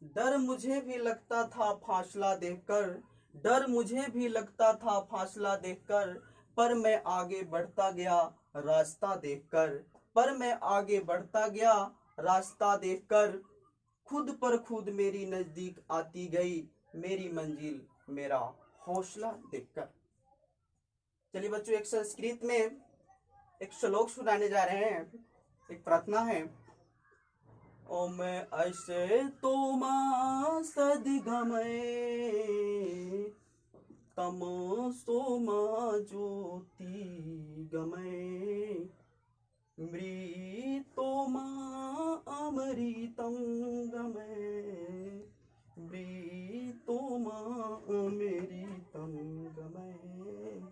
डर मुझे भी लगता था फासला देखकर, डर मुझे भी लगता था फासला देखकर, पर मैं आगे बढ़ता गया रास्ता देखकर, पर मैं आगे बढ़ता गया रास्ता देखकर, खुद पर खुद मेरी नजदीक आती गई मेरी मंजिल मेरा हौसला देखकर। चलिए बच्चों, एक संस्कृत में एक श्लोक सुनाने जा रहे हैं, एक प्रार्थना है। ओम ऐसे तो माँ सदगमय तम सोमा ज्योति गमय, मृतो माँ अमृतम गमय, मृतो माँ अमृतम गमय।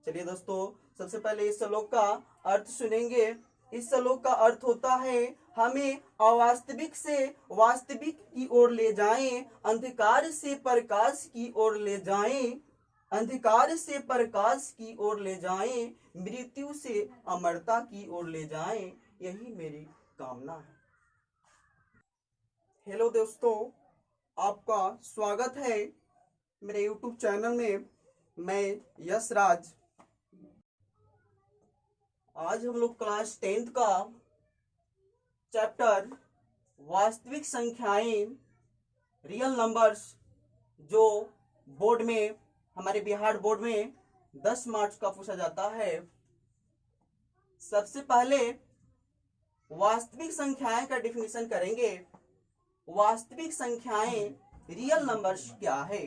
चलिए दोस्तों, सबसे पहले इस श्लोक का अर्थ सुनेंगे। इस श्लोक का अर्थ होता है हमें अवास्तविक से वास्तविक की ओर ले जाएं, अंधकार से प्रकाश की ओर ले जाएं, अंधकार से प्रकाश की ओर ले जाएं, मृत्यु से अमरता की ओर ले जाएं, यही मेरी कामना है। हेलो दोस्तों, आपका स्वागत है मेरे YouTube चैनल में। मैं यश राज। आज हम लोग क्लास 10th का चैप्टर वास्तविक संख्याएं, रियल नंबर्स, जो बोर्ड में, हमारे बिहार बोर्ड में 10 मार्च का पूछा जाता है। सबसे पहले वास्तविक संख्याएं का डिफिनीशन करेंगे। वास्तविक संख्याएं, रियल नंबर्स क्या है?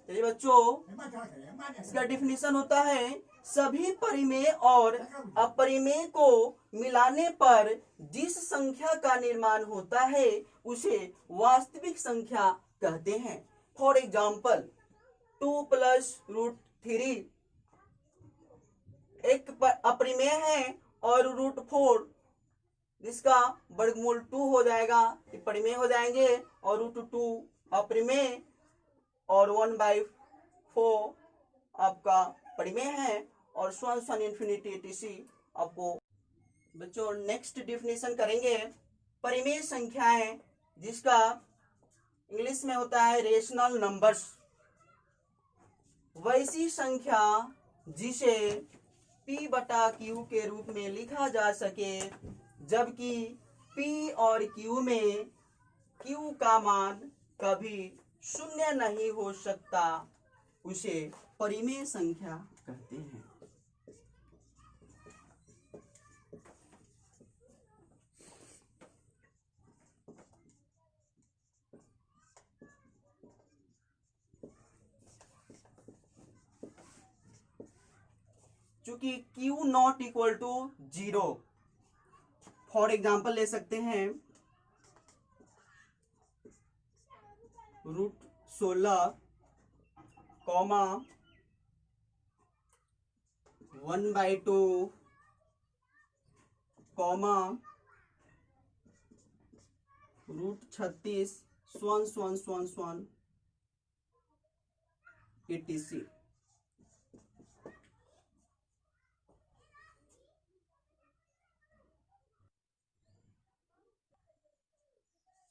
चलिए बच्चों, इसका डिफिनीशन होता है सभी परिमेय और अपरिमेय को मिलाने पर जिस संख्या का निर्माण होता है उसे वास्तविक संख्या कहते हैं। फॉर एग्जाम्पल 2 + √3 एक अपरिमेय है और √4 जिसका वर्गमूल 2 हो जाएगा, ये परिमेय हो जाएंगे, और √2 अपरिमेय और 1/4 आपका परिमेय है, और सन इन्फिनिटी etc आपको। बच्चों, नेक्स्ट डिफिनेशन करेंगे परिमेय संख्याएं, जिसका इंग्लिश में होता है रेशनल नंबर्स। वैसी संख्या जिसे P/Q के रूप में लिखा जा सके, जबकि P और Q में Q का मान कभी 0 नहीं हो सकता, उसे परिमेय संख्या कहते हैं। चूंकि Q ≠ 0, फॉर एग्जाम्पल ले सकते हैं √16, 1/2, √36 etc।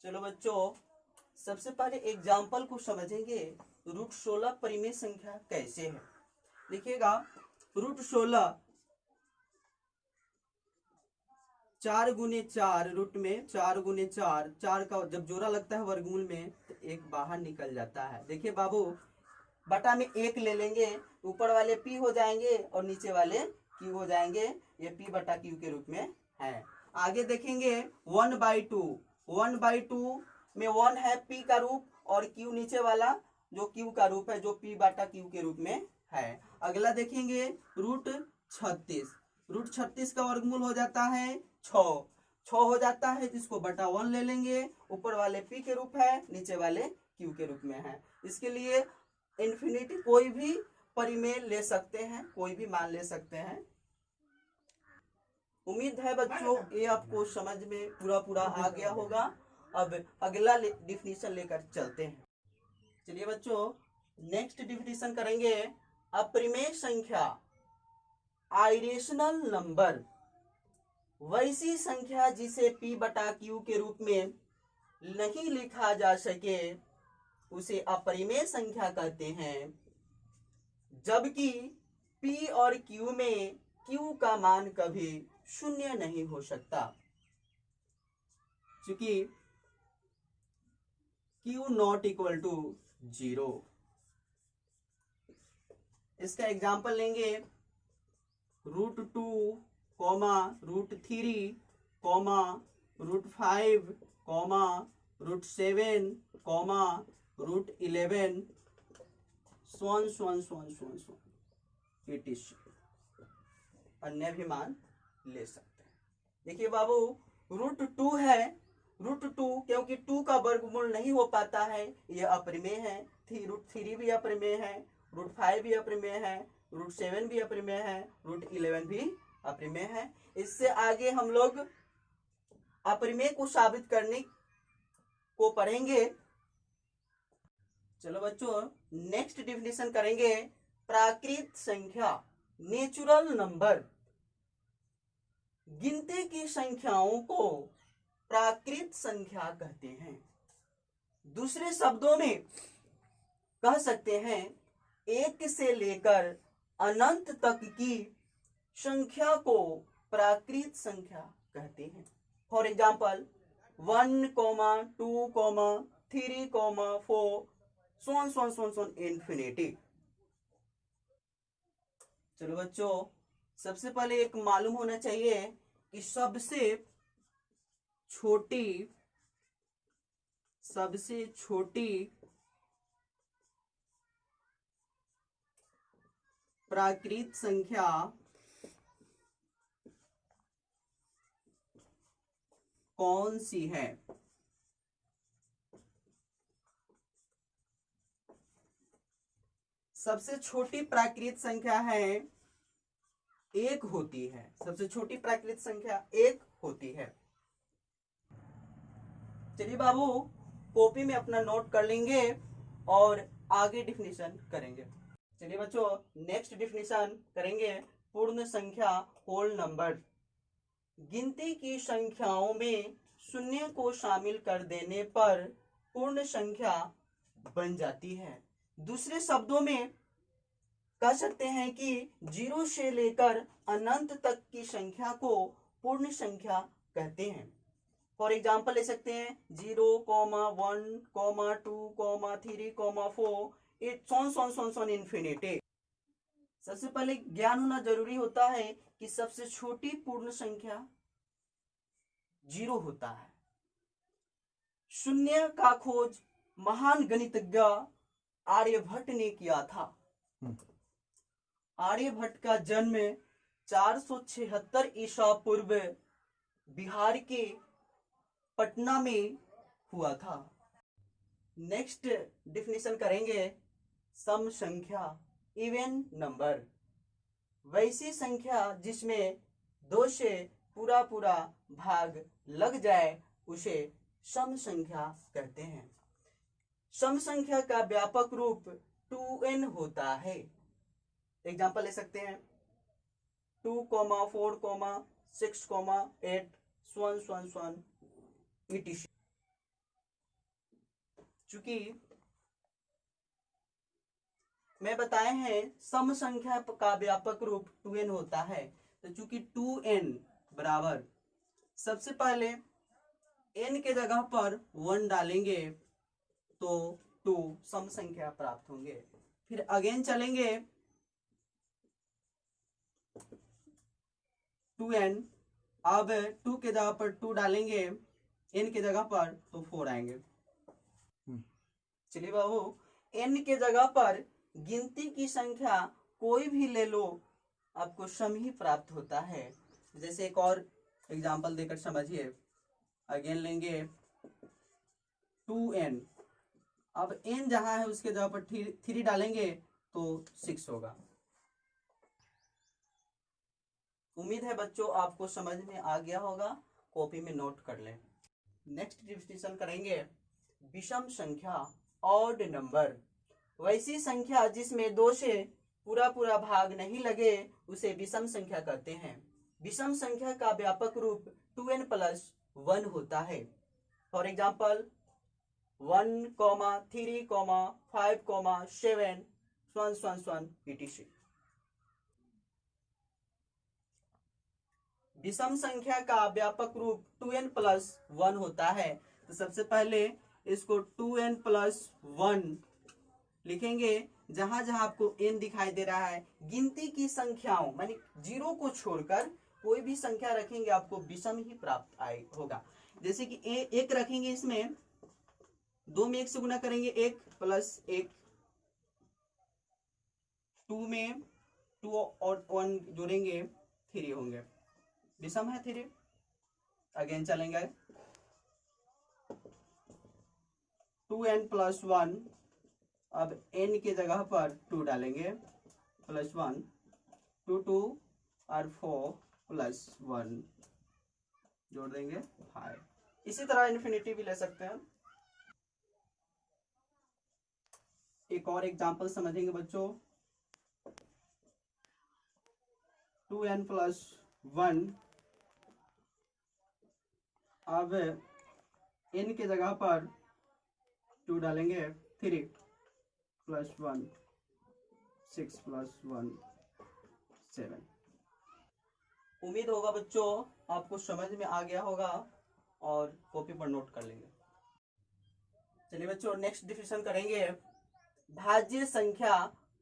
चलो बच्चों, सबसे पहले एग्जाम्पल को समझेंगे। √16 परिमेय संख्या कैसे है? देखिएगा, √16 4 × 4 रूट में 4 × 4, 4 का जब जोड़ा लगता है वर्गमूल में तो एक बाहर निकल जाता है। देखिए बाबू, बटा में 1 ले लेंगे, ऊपर वाले P हो जाएंगे और नीचे वाले Q हो जाएंगे, ये P/Q के रूप में है। आगे देखेंगे 1/2, 1/2 में 1 है P का रूप, और Q नीचे वाला जो Q का रूप है, जो P/Q के रूप में है। अगला देखेंगे √36, √36 का वर्गमूल हो जाता है 6 हो जाता है, जिसको /1 ले लेंगे, ऊपर वाले P के रूप है, नीचे वाले Q के रूप में है। इसके लिए इन्फिनिटी कोई भी परिमेय ले सकते हैं, कोई भी मान ले सकते हैं। उम्मीद है बच्चों ये आपको समझ में पूरा आ गया होगा। अब अगला डिफिनीशन लेकर चलते हैं। चलिए बच्चों, नेक्स्ट डिफिनीशन करेंगे अपरिमेय संख्या, आइरेशनल नंबर, वैसी संख्या जिसे P/Q के रूप में नहीं लिखा जा सके उसे अपरिमेय संख्या कहते हैं, जबकि P और Q में Q का मान कभी शून्य नहीं हो सकता, क्योंकि Q नॉट इक्वल टू 0। इसका एग्जाम्पल लेंगे √2, √3, √5, √7, √11, etc। अन्य भी मान ले सकते हैं। देखिए बाबू, √2 है, √2 क्योंकि 2 का वर्गमूल नहीं हो पाता है, यह अपरिमेय है। √3 भी अपरिमेय है, √5 भी अपरिमेय है, √7 भी अपरिमेय है, √11 भी अपरिमेय है। इससे आगे हम लोग अपरिमेय को साबित करने को पढ़ेंगे। चलो बच्चों, नेक्स्ट डिफिनेशन करेंगे प्राकृत संख्या, नेचुरल नंबर। गिनती की संख्याओं को प्राकृत संख्या कहते हैं। दूसरे शब्दों में कह सकते हैं, एक से लेकर अनंत तक की संख्या को प्राकृत संख्या कहते हैं। For example 1, 2, 3, 4, infinity. चलो बच्चों, सबसे पहले एक मालूम होना चाहिए कि सबसे छोटी प्राकृत संख्या कौन सी है? सबसे छोटी प्राकृत संख्या है एक होती है। सबसे छोटी प्राकृत संख्या एक होती है। चलिए बाबू, कॉपी में अपना नोट कर लेंगे और आगे डिफिनेशन करेंगे। चलिए बच्चों, नेक्स्ट डिफिनेशन करेंगे पूर्ण संख्या, होल नंबर। गिनती की संख्याओं में शून्य को शामिल कर देने पर पूर्ण संख्या बन जाती है। दूसरे शब्दों में कह सकते हैं कि 0 से लेकर अनंत तक की संख्या को पूर्ण संख्या कहते हैं। फॉर एग्जाम्पल ले सकते हैं 0, 1, 2, 3, 4, इन्फिनिटी। सबसे पहले ज्ञान होना जरूरी होता है कि सबसे छोटी पूर्ण संख्या 0 होता है। शून्य का खोज महान गणितज्ञ आर्यभट्ट ने किया था। आर्यभट्ट का जन्म 476 ईसा पूर्व बिहार के पटना में हुआ था। नेक्स्ट डिफिनेशन करेंगे सम संख्या, इवन नंबर। वैसी संख्या जिसमें 2 से पूरा भाग लग जाए उसे सम संख्या कहते हैं। सम संख्या का व्यापक रूप 2n होता है। एग्जाम्पल ले सकते हैं 2, 4, 6, 8, etc। चूंकि मैं बताए हैं सम संख्या का व्यापक रूप 2n होता है, तो चूंकि 2n बराबर, सबसे पहले n के जगह पर 1 डालेंगे तो 2 सम संख्या प्राप्त होंगे। फिर अगेन चलेंगे 2n, अब 2 के जगह पर 2 डालेंगे n के जगह पर तो 4 आएंगे। चलिए बाबू, n के जगह पर गिनती की संख्या कोई भी ले लो, आपको सम ही प्राप्त होता है। जैसे एक और एग्जांपल देकर समझिए। अगेन लेंगे 2n, अब n जहां है उसके जगह पर 3 डालेंगे तो 6 होगा। उम्मीद है बच्चों आपको समझ में आ गया होगा, कॉपी में नोट कर लें। नेक्स्ट डिफिनेशन करेंगे विषम संख्या, ऑड नंबर। वैसी संख्या जिसमें 2 से पूरा भाग नहीं लगे उसे विषम संख्या कहते हैं। विषम संख्या का व्यापक रूप 2n + 1 होता है। For example 1,3,5,7 1 etc. विषम संख्या का व्यापक रूप 2n+1 होता है। तो सबसे पहले इसको 2n+1 लिखेंगे। जहां जहां आपको n दिखाई दे रहा है, गिनती की संख्याओं मानी जीरो को छोड़कर कोई भी संख्या रखेंगे आपको विषम ही प्राप्त होगा। जैसे कि एक रखेंगे, इसमें 2 में 1 से गुना करेंगे 1 + 1, 2 में 2 और 1 जोड़ेंगे 3 होंगे, विषम है 3। अगेन चलेंगे 2n+1, अब n के जगह पर 2 डालेंगे +1, 2 2 और 4 +1 जोड़ देंगे 5। इसी तरह इन्फिनिटी भी ले सकते हैं। एक और एग्जांपल समझेंगे बच्चों। 2n+1, अब n के जगह पर 2 डालेंगे 3 +1 6 +1 7। उम्मीद होगा बच्चों आपको समझ में आ गया होगा और कॉपी पर नोट कर लेंगे। चलिए बच्चों नेक्स्ट डिफिनेशन करेंगे। भाज्य संख्या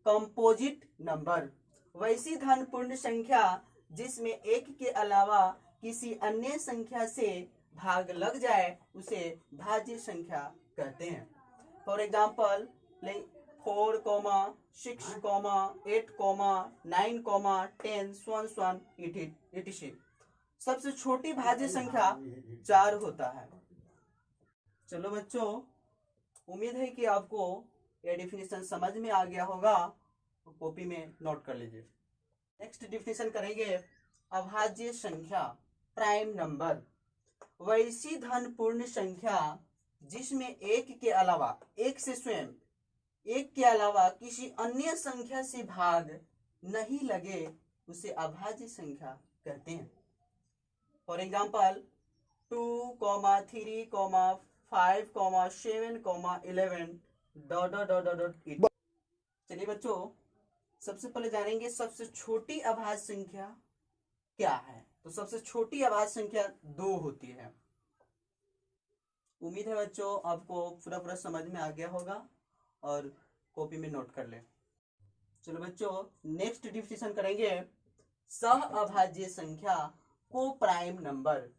कंपोजिट नंबर, वैसी धन पूर्ण संख्या जिसमें एक के अलावा किसी अन्य संख्या से भाग लग जाए उसे भाज्य संख्या कहते हैं। For example 4, 6, 8, 9, 10 etc. सबसे छोटी भाज्य संख्या 4 होता है। चलो बच्चों, उम्मीद है कि आपको यह डिफिनेशन समझ में आ गया होगा, तो कॉपी में नोट कर लीजिए। नेक्स्ट डिफिनेशन करेंगे। अभाज्य संख्या प्राइम नंबर, वैसी धन पूर्ण संख्या जिसमें एक के अलावा, एक से स्वयं, एक के अलावा किसी अन्य संख्या से भाग नहीं लगे उसे अभाज्य संख्या कहते हैं। फॉर एग्जाम्पल 2, 3, 5, 7, 11 ... चलिए बच्चों सबसे पहले जानेंगे सबसे छोटी अभाज्य संख्या क्या है। तो सबसे छोटी अभाज्य संख्या 2 होती है। उम्मीद है बच्चों आपको पूरा समझ में आ गया होगा और कॉपी में नोट कर ले। चलो बच्चों नेक्स्ट डिफिनेशन करेंगे। सह अभाज्य संख्या को प्राइम नंबर,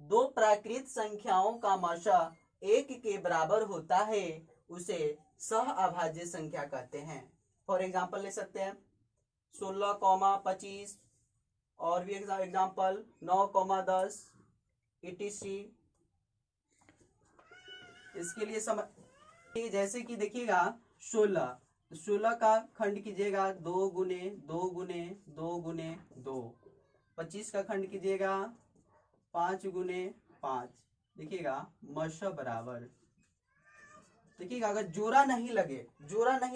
दो प्राकृत संख्याओं का माशा 1 के बराबर होता है उसे सह अभाज्य संख्या कहते हैं। फॉर एग्जाम्पल ले सकते हैं 16, 25 और भी एग्जाम्पल 9, 10 etc. इसके लिए जैसे कि देखिएगा 16 का खंड कीजिएगा 2 गुने 2 गुने 2 गुने 2। 25 का खंड कीजिएगा 5 गुने 5। देखिएगा मशा बराबर। देखिएगा अगर जोड़ा नहीं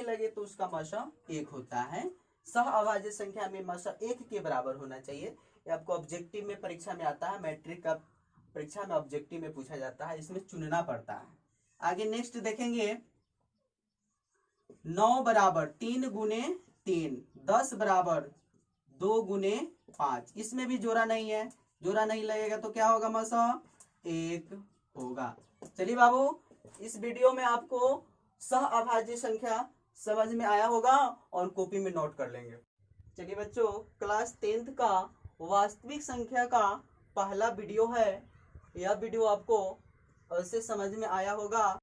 लगे तो उसका मशा 1 होता है। सह अभाज्य संख्या में मशा 1 के बराबर होना चाहिए। ये आपको ऑब्जेक्टिव में परीक्षा में आता है, मैट्रिक का परीक्षा में ऑब्जेक्टिव में पूछा जाता है, इसमें चुनना पड़ता है। आगे नेक्स्ट देखेंगे 9 बराबर 3 गुने 3, 10 बराबर 2 गुने 5। इसमें भी जोड़ा नहीं है, जोड़ा नहीं लगेगा तो क्या होगा मसा 1 होगा। चलिए बाबू इस वीडियो में आपको सह अभाज्य संख्या समझ में आया होगा और कॉपी में नोट कर लेंगे। चलिए बच्चों क्लास 10th का वास्तविक संख्या का पहला वीडियो है। यह वीडियो आपको ऐसे समझ में आया होगा।